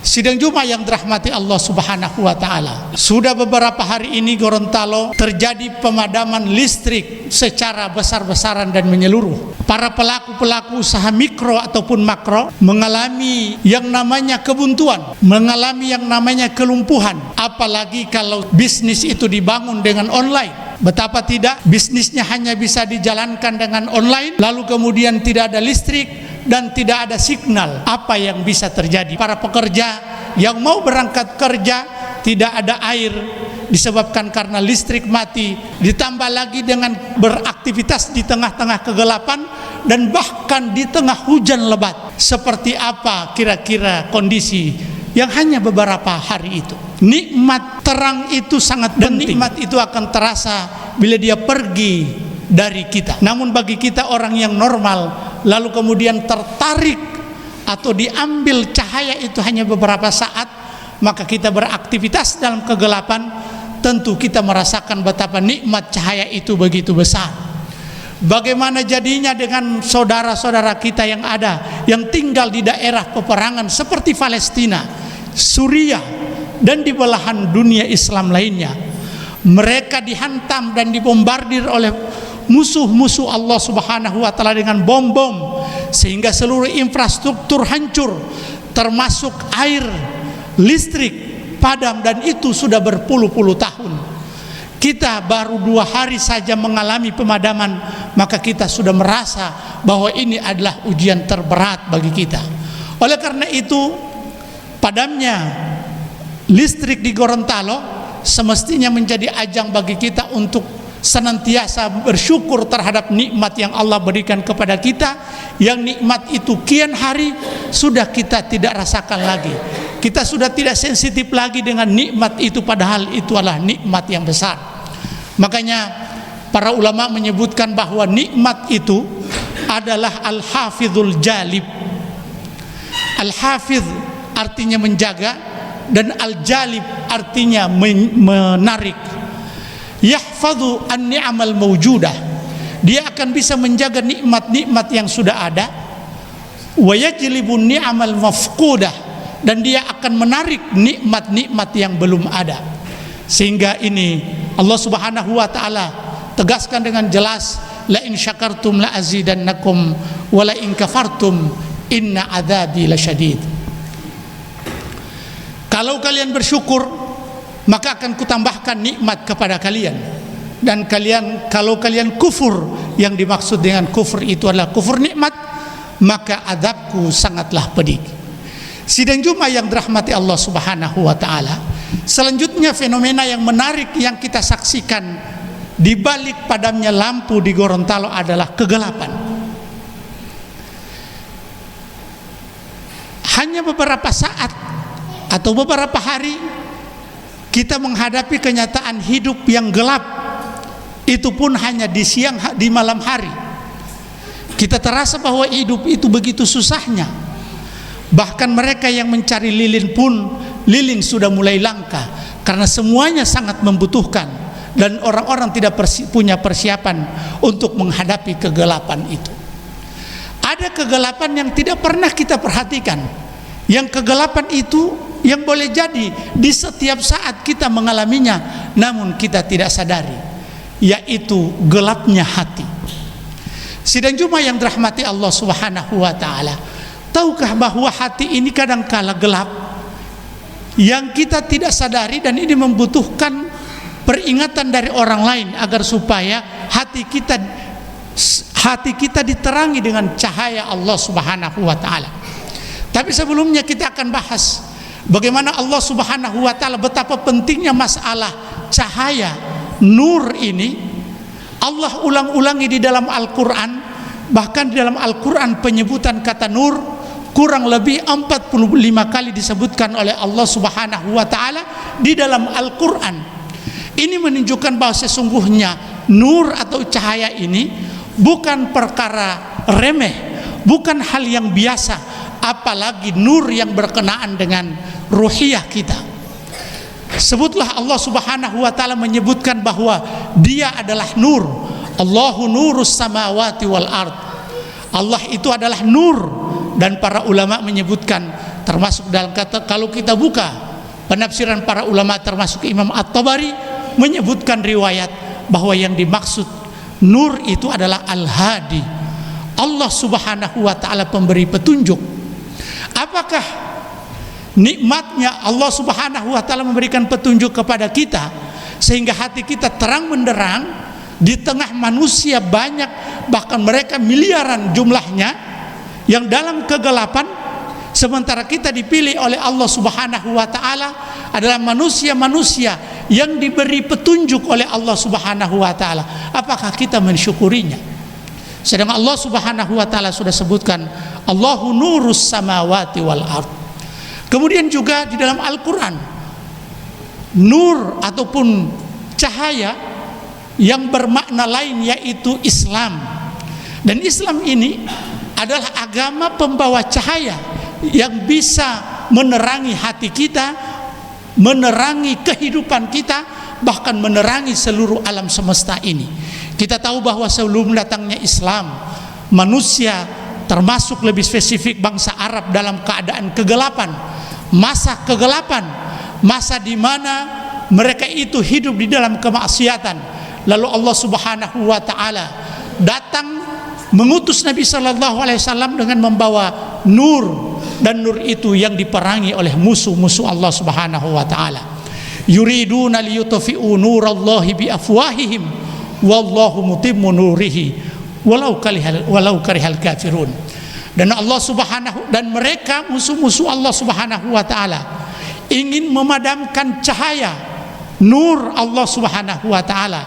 Sidang Jumat yang dirahmati Allah Subhanahu wa taala. Sudah beberapa hari ini Gorontalo terjadi pemadaman listrik secara besar-besaran dan menyeluruh. Para pelaku-pelaku usaha mikro ataupun makro mengalami yang namanya kebuntuan, mengalami yang namanya kelumpuhan. Apalagi kalau bisnis itu dibangun dengan online. Betapa tidak, bisnisnya hanya bisa dijalankan dengan online, lalu kemudian tidak ada listrik dan tidak ada signal. Apa yang bisa terjadi? Para pekerja yang mau berangkat kerja tidak ada air disebabkan karena listrik mati, ditambah lagi dengan beraktivitas di tengah-tengah kegelapan dan bahkan di tengah hujan lebat. Seperti apa kira-kira kondisi yang hanya beberapa hari itu? Nikmat terang itu sangat penting. Nikmat itu akan terasa bila dia pergi dari kita. Namun bagi kita orang yang normal, lalu kemudian tertarik atau diambil cahaya itu hanya beberapa saat, maka kita beraktivitas dalam kegelapan, tentu kita merasakan betapa nikmat cahaya itu begitu besar. Bagaimana jadinya dengan saudara-saudara kita yang ada, yang tinggal di daerah peperangan seperti Palestina, Suriah, dan di belahan dunia Islam lainnya. Mereka dihantam dan dibombardir oleh musuh-musuh Allah Subhanahu wa taala dengan bom-bom, sehingga seluruh infrastruktur hancur, termasuk air, listrik padam, dan itu sudah berpuluh-puluh tahun. Kita baru 2 hari saja mengalami pemadaman, maka kita sudah merasa bahwa ini adalah ujian terberat bagi kita. Oleh karena itu, padamnya listrik di Gorontalo semestinya menjadi ajang bagi kita untuk senantiasa bersyukur terhadap nikmat yang Allah berikan kepada kita, yang nikmat itu kian hari sudah kita tidak rasakan lagi. Kita sudah tidak sensitif lagi dengan nikmat itu, padahal itu adalah nikmat yang besar. Makanya para ulama menyebutkan bahwa nikmat itu adalah al-hafizul jalib. Al-hafiz artinya menjaga, dan al-jalib artinya menarik. Yahfadhu an-ni'amal mawjudah, dia akan bisa menjaga nikmat-nikmat yang sudah ada. Wa yajlibun ni'amal mafqudah, dan dia akan menarik nikmat-nikmat yang belum ada. Sehingga ini Allah Subhanahu wa taala tegaskan dengan jelas, la in syakartum la azidannakum wa la in kafartum inna adzabi lasyadid. Kalau kalian bersyukur, maka akan kutambahkan nikmat kepada kalian. Dan kalau kalian kufur, yang dimaksud dengan kufur itu adalah kufur nikmat, maka azabku sangatlah pedih. Sidang Jumat yang dirahmati Allah Subhanahu wa taala, selanjutnya fenomena yang menarik yang kita saksikan di balik padamnya lampu di Gorontalo adalah kegelapan. Hanya beberapa saat atau beberapa hari kita menghadapi kenyataan hidup yang gelap, itu pun hanya di malam hari. Kita terasa bahwa hidup itu begitu susahnya. Bahkan mereka yang mencari lilin pun, lilin sudah mulai langka karena semuanya sangat membutuhkan, dan orang-orang tidak punya persiapan untuk menghadapi kegelapan itu. Ada kegelapan yang tidak pernah kita perhatikan, yang kegelapan itu yang boleh jadi di setiap saat kita mengalaminya, namun kita tidak sadari, yaitu gelapnya hati. Sidang Jumat yang dirahmati Allah Subhanahu wa taala, tahukah bahwa hati ini kadangkala gelap yang kita tidak sadari, dan ini membutuhkan peringatan dari orang lain agar supaya hati kita diterangi dengan cahaya Allah Subhanahu wa taala. Tapi sebelumnya kita akan bahas bagaimana Allah Subhanahu wa taala, betapa pentingnya masalah cahaya, nur ini. Allah ulang-ulangi di dalam Al-Qur'an, bahkan di dalam Al-Qur'an penyebutan kata nur kurang lebih 45 kali disebutkan oleh Allah Subhanahu wa taala di dalam Al-Qur'an. Ini menunjukkan bahwa sesungguhnya nur atau cahaya ini bukan perkara remeh, bukan hal yang biasa, apalagi nur yang berkenaan dengan ruhiyah kita. Sebutlah Allah Subhanahu wa taala menyebutkan bahwa Dia adalah nur. Allahu nurus samawati wal ard. Allah itu adalah nur, dan para ulama menyebutkan termasuk dalam kata, kalau kita buka penafsiran para ulama termasuk Imam At-Tabari menyebutkan riwayat bahwa yang dimaksud nur itu adalah Al-Hadi, Allah Subhanahu wa taala pemberi petunjuk. Apakah nikmatnya Allah Subhanahu wa taala memberikan petunjuk kepada kita sehingga hati kita terang benderang di tengah manusia banyak, bahkan mereka miliaran jumlahnya yang dalam kegelapan, sementara kita dipilih oleh Allah Subhanahu wa taala adalah manusia-manusia yang diberi petunjuk oleh Allah Subhanahu wa taala. Apakah kita mensyukurinya? Sedang Allah Subhanahu wa taala sudah sebutkan Allahu nurus samawati wal ard. Kemudian juga di dalam Al-Qur'an, nur ataupun cahaya yang bermakna lain yaitu Islam. Dan Islam ini adalah agama pembawa cahaya yang bisa menerangi hati kita, menerangi kehidupan kita, bahkan menerangi seluruh alam semesta ini. Kita tahu bahwa sebelum datangnya Islam, manusia termasuk lebih spesifik bangsa Arab dalam keadaan kegelapan, masa kegelapan, masa di mana mereka itu hidup di dalam kemaksiatan. Lalu Allah Subhanahu wa taala datang mengutus Nabi sallallahu alaihi wasallam dengan membawa nur, dan nur itu yang diperangi oleh musuh-musuh Allah Subhanahu wa taala. Yuriduna liyutfi'u nurallahi biafwahihim wallahu mutimmu nurihi walau karihal kafirun. Dan Allah Subhanahu, dan mereka musuh-musuh Allah Subhanahu wa taala ingin memadamkan cahaya nur Allah Subhanahu wa taala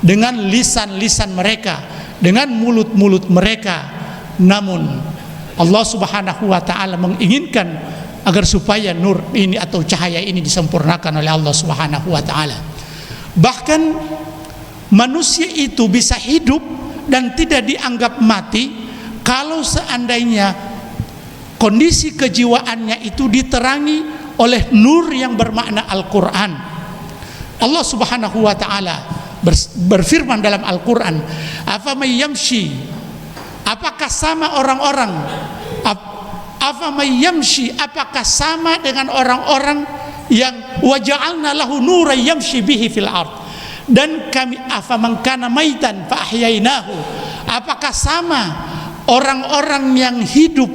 dengan lisan-lisan mereka, dengan mulut-mulut mereka. Namun Allah Subhanahu wa taala menginginkan agar supaya nur ini atau cahaya ini disempurnakan oleh Allah Subhanahu wa taala. Bahkan manusia itu bisa hidup dan tidak dianggap mati kalau seandainya kondisi kejiwaannya itu diterangi oleh nur yang bermakna Al-Qur'an. Allah Subhanahu wa taala berfirman dalam Al-Qur'an, "Afamay yamshi", apakah sama orang-orang, afamay yamshi, apakah sama dengan orang-orang yang waja'alna lahu nuran yamshi bihi fil ard, dan kami afaman kana maitan fa ahyainahu, apakah sama orang-orang yang hidup,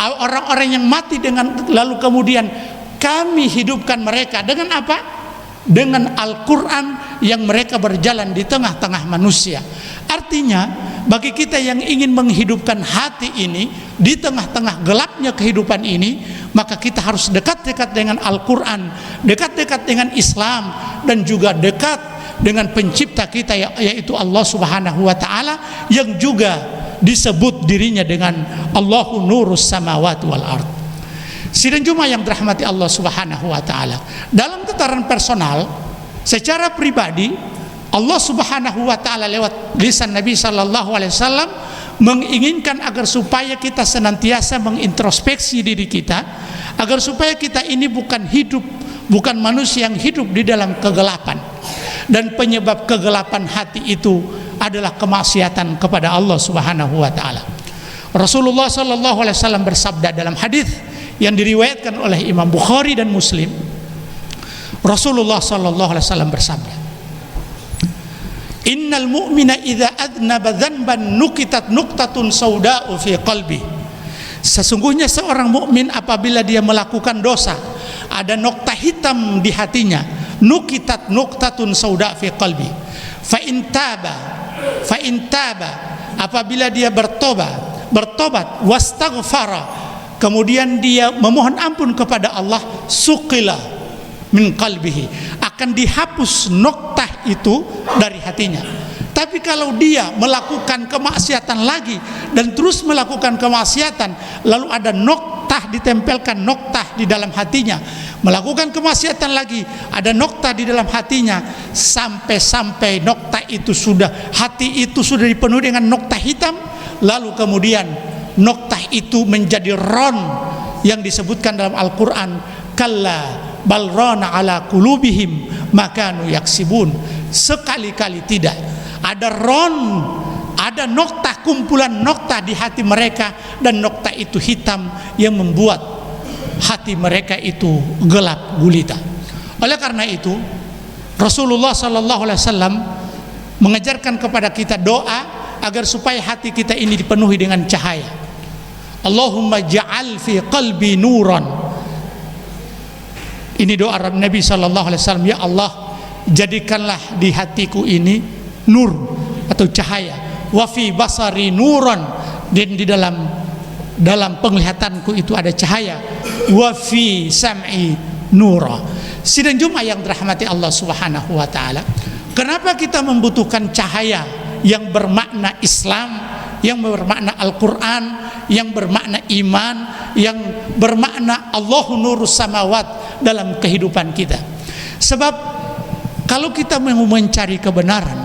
orang-orang yang mati dengan lalu kemudian kami hidupkan mereka dengan apa? Dengan Al-Quran yang mereka berjalan di tengah-tengah manusia. Artinya bagi kita yang ingin menghidupkan hati ini di tengah-tengah gelapnya kehidupan ini, maka kita harus dekat-dekat dengan Al-Quran, dekat-dekat dengan Islam, dan juga dekat dengan pencipta kita yaitu Allah Subhanahu wa taala, yang juga disebut dirinya dengan Allahu nurus samawati wal ard. Sidang Jumat yang dirahmati Allah Subhanahu wa taala, dalam tataran personal secara pribadi Allah Subhanahu wa taala lewat lisan Nabi sallallahu alaihi wasallam menginginkan agar supaya kita senantiasa mengintrospeksi diri kita, agar supaya kita ini bukan manusia yang hidup di dalam kegelapan, dan penyebab kegelapan hati itu adalah kemaksiatan kepada Allah Subhanahu wa taala. Rasulullah sallallahu alaihi wasallam bersabda dalam hadis yang diriwayatkan oleh Imam Bukhari dan Muslim, Rasulullah sallallahu alaihi wasallam bersabda, "Innal mu'mina idza adnaba dzanban nukitat nuqtatun sauda'u fi qalbi." Sesungguhnya seorang mukmin apabila dia melakukan dosa, ada nokta hitam di hatinya, nukitat nuqtatun sauda' fi qalbi. Fa in taba, apabila dia bertobat wastaghfara, kemudian dia memohon ampun kepada Allah, suqila min qalbihi, akan dihapus noktah itu dari hatinya. Tapi kalau dia melakukan kemaksiatan lagi dan terus melakukan kemaksiatan, lalu ada noktah, ditempelkan noktah di dalam hatinya, melakukan kemaksiatan lagi, ada noktah di dalam hatinya, sampai hati itu sudah dipenuhi dengan noktah hitam, lalu kemudian noktah itu menjadi ron yang disebutkan dalam Al-Quran, kalla bal rana ala qulubihim makanu yaksibun. Sekali-kali tidak, ada ron, ada noktah, kumpulan noktah di hati mereka, dan noktah itu hitam yang membuat hati mereka itu gelap gulita. Oleh karena itu Rasulullah sallallahu alaihi wasallam mengajarkan kepada kita doa agar supaya hati kita ini dipenuhi dengan cahaya. Allahumma ja'al fi qalbi nuran. Ini doa Nabi sallallahu alaihi wasallam, ya Allah, jadikanlah di hatiku ini nur atau cahaya. Wa fi basari nuran, dan di dalam penglihatanku itu ada cahaya. Wa fi sam'i nura. Sidang Jumat yang dirahmati Allah Subhanahu wa taala, kenapa kita membutuhkan cahaya yang bermakna Islam, yang bermakna Al-Quran, yang bermakna iman, yang bermakna Allahu nurus samawat dalam kehidupan kita? Sebab kalau kita mau mencari kebenaran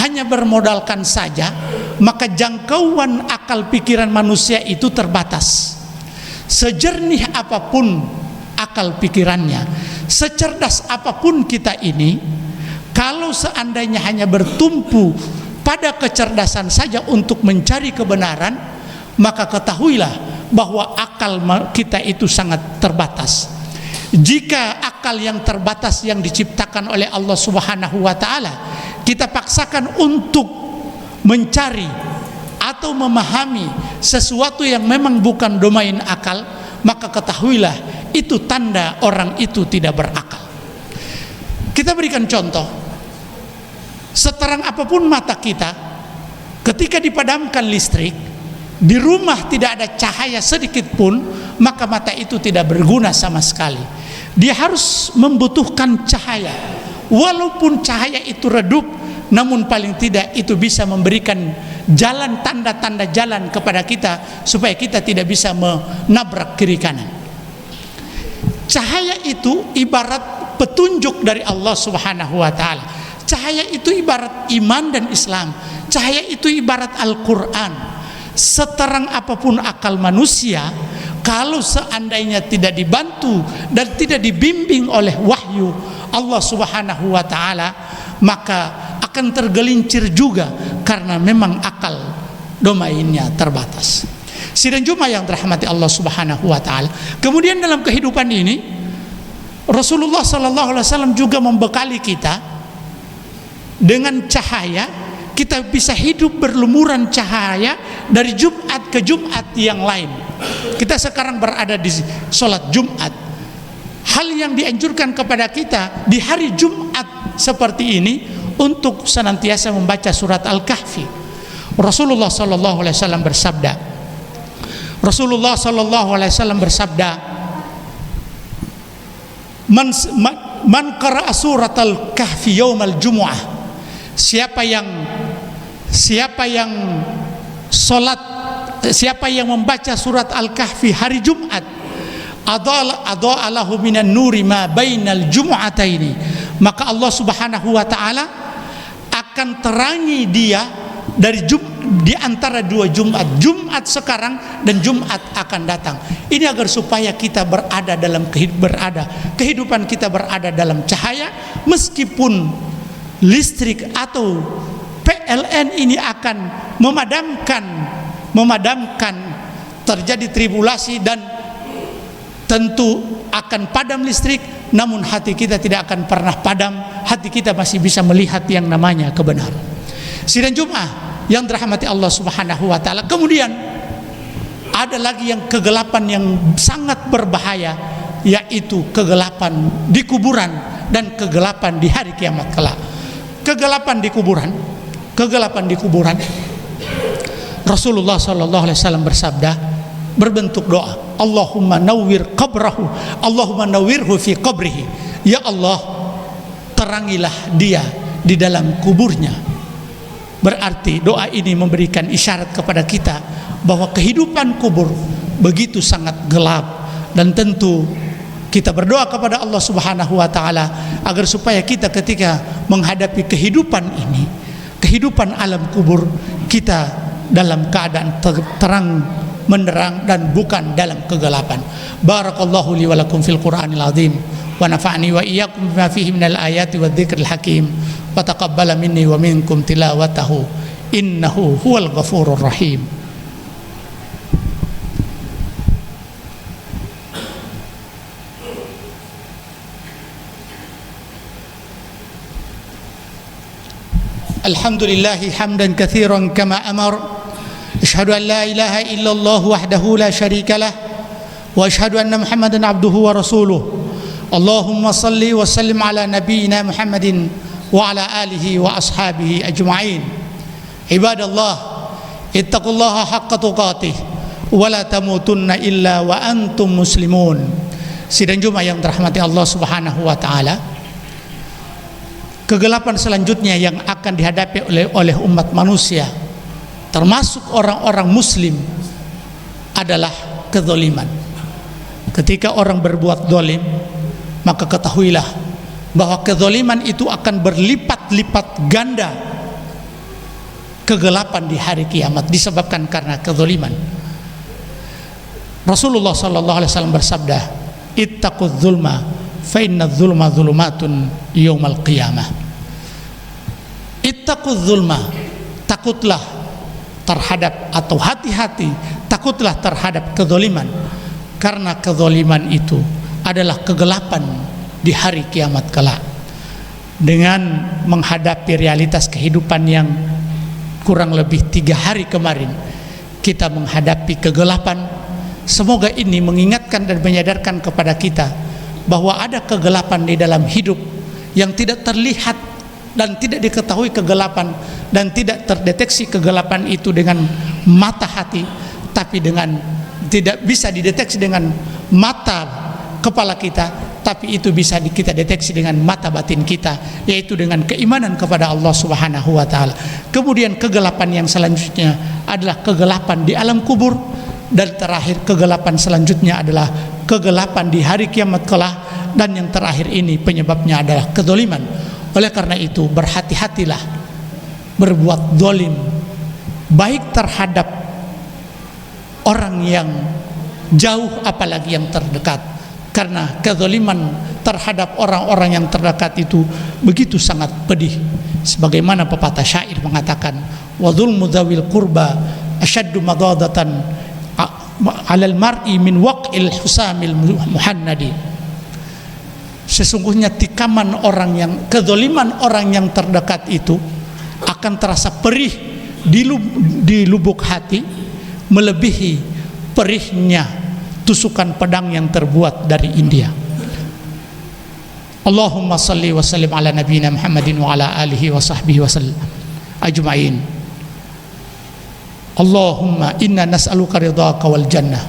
hanya bermodalkan saja, maka jangkauan akal pikiran manusia itu terbatas. Sejernih apapun akal pikirannya, secerdas apapun kita ini, kalau seandainya hanya bertumpu pada kecerdasan saja untuk mencari kebenaran, maka ketahuilah bahwa akal kita itu sangat terbatas. Jika akal yang terbatas yang diciptakan oleh Allah Subhanahu wa taala kita paksakan untuk mencari atau memahami sesuatu yang memang bukan domain akal, maka ketahuilah itu tanda orang itu tidak berakal. Kita berikan contoh. Seterang apapun mata kita, ketika dipadamkan listrik, di rumah tidak ada cahaya sedikit pun, maka mata itu tidak berguna sama sekali. Dia harus membutuhkan cahaya. Walaupun cahaya itu redup, namun paling tidak itu bisa memberikan jalan, tanda-tanda jalan kepada kita supaya kita tidak bisa menabrak kiri kanan. Cahaya itu ibarat petunjuk dari Allah Subhanahu wa taala. Cahaya itu ibarat iman dan Islam. Cahaya itu ibarat Al-Quran. Seterang apapun akal manusia, kalau seandainya tidak dibantu dan tidak dibimbing oleh wahyu Allah Subhanahu wa ta'ala, maka akan tergelincir juga karena memang akal domainnya terbatas. Sidang Jumat yang dirahmati Allah Subhanahu wa ta'ala. Kemudian dalam kehidupan ini Rasulullah sallallahu alaihi wasallam juga membekali kita dengan cahaya. Kita bisa hidup berlumuran cahaya dari Jumat ke Jumat yang lain. Kita sekarang berada di sholat Jumat. Hal yang dianjurkan kepada kita di hari Jumat seperti ini untuk senantiasa membaca surat Al-Kahfi. Rasulullah sallallahu alaihi wasallam bersabda. Rasulullah sallallahu alaihi wasallam bersabda, Man qara'a surat Al-Kahfi yaumal Jumu'ah. Siapa yang membaca surat Al-Kahfi hari Jumat, adha'alahu minan nuri ma bainal jumu'ataini, maka Allah Subhanahu wa taala akan terangi dia di antara dua Jumat, Jumat sekarang dan Jumat akan datang. Ini agar supaya kita berada dalam kehidupan kita berada dalam cahaya, meskipun listrik atau PLN ini akan memadamkan, terjadi tribulasi dan tentu akan padam listrik, namun hati kita tidak akan pernah padam. Hati kita masih bisa melihat yang namanya kebenaran. Sidang Jumat yang dirahmati Allah Subhanahu wa taala. Kemudian ada lagi yang kegelapan yang sangat berbahaya, yaitu kegelapan di kuburan dan kegelapan di hari kiamat kelak. Kegelapan di kuburan. Rasulullah sallallahu alaihi wasallam bersabda, berbentuk doa, Allahumma nawwir qabrahu, Allahumma nawwirhu fi qabrihi. Ya Allah, terangilah dia di dalam kuburnya. Berarti doa ini memberikan isyarat kepada kita bahwa kehidupan kubur begitu sangat gelap, dan tentu kita berdoa kepada Allah Subhanahu wa taala agar supaya kita ketika menghadapi kehidupan ini, kehidupan alam kubur, kita dalam keadaan terang menerang dan bukan dalam kegelapan. Barakallahu li wa lakum fil Qur'anil azim wa nafa'ani wa iyyakum bima fihi minal ayati wadh-dhikril hakim wa taqabbala minni wa minkum tilawatahu innahu huwal ghafurur rahim. Alhamdulillahi hamdan katsiran kama amar. Asyhadu an la ilaha illallah wahdahu la syarikalah wa asyhadu anna Muhammadan abduhu wa rasuluh. Allahumma salli wa sallim ala nabiyyina Muhammadin wa ala alihi wa ashabihi ajma'in. Ibadallah, ittaqullaha haqqa tuqatih wa la tamutunna illa wa antum muslimun. Sidang Jumat yang dirahmati Allah Subhanahu wa taala. Kegelapan selanjutnya yang akan dihadapi oleh umat manusia, termasuk orang-orang muslim, adalah kezaliman. Ketika orang berbuat zalim, maka ketahuilah bahwa kezaliman itu akan berlipat-lipat ganda kegelapan di hari kiamat disebabkan karena kezaliman. Rasulullah sallallahu alaihi wasallam bersabda, "Ittaqudz zulma fa innadz zulma dzulumatun yaumal qiyamah." Ittaqudz zulma, takutlah terhadap atau hati-hati takutlah terhadap kezaliman, karena kezaliman itu adalah kegelapan di hari kiamat kelak. Dengan menghadapi realitas kehidupan yang kurang lebih 3 hari kemarin kita menghadapi kegelapan, semoga ini mengingatkan dan menyadarkan kepada kita bahwa ada kegelapan di dalam hidup yang tidak terlihat dan tidak diketahui kegelapan dan tidak terdeteksi kegelapan itu dengan mata hati, tapi tidak bisa dideteksi dengan mata kepala kita, tapi itu bisa kita deteksi dengan mata batin kita, yaitu dengan keimanan kepada Allah Subhanahu wa taala. Kemudian kegelapan yang selanjutnya adalah kegelapan di alam kubur, dan terakhir kegelapan selanjutnya adalah kegelapan di hari kiamat kelak, dan yang terakhir ini penyebabnya adalah kezaliman. Oleh karena itu berhati-hatilah berbuat zalim, baik terhadap orang yang jauh apalagi yang terdekat, karena kezaliman terhadap orang-orang yang terdekat itu begitu sangat pedih. Sebagaimana pepatah syair mengatakan, wa dzulmu dzawil qurba asyaddu madadatan 'alal mar'i min waq'il husamil muhannadi. Sesungguhnya tikaman orang yang kezaliman orang yang terdekat itu akan terasa perih di lubuk hati, melebihi perihnya tusukan pedang yang terbuat dari India. Allahumma salli wa sallim ala nabiyyina Muhammadin wa ala alihi wa sahbihi wa sallam ajma'in. Allahumma inna nas'aluka ridhaka wal jannah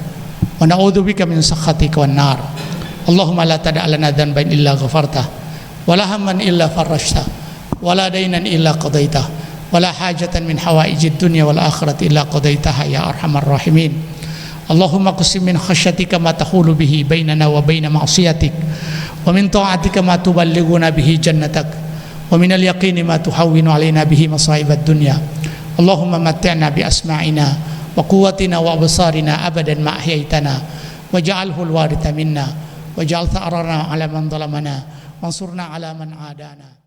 wa na'udzubika min sakhatika wan nar. Allahumma la tada' lana dhanban illa ghafartah wa la hamman illa farajtah wa la daynan illa qadaitah wa la hajatan min hawaijid dunya wal akhirati illa qadaitaha ya arhamar rahimin. Allahumma qsim min khasyatika ma tahulu bihi bainana wa baina ma'siyatik wa min ta'atika ma tuballighuna bihi jannatak wa min al-yaqini ma tuhawwinu alaina bihi masa'ibad dunya. Allahumma matti'na bi asma'ina wa quwwatina wa absarina abadan ma ahyaitana waj'alhu al-waritha minna waj'al tha'rana 'ala man zalamana wansurna 'ala man 'adana.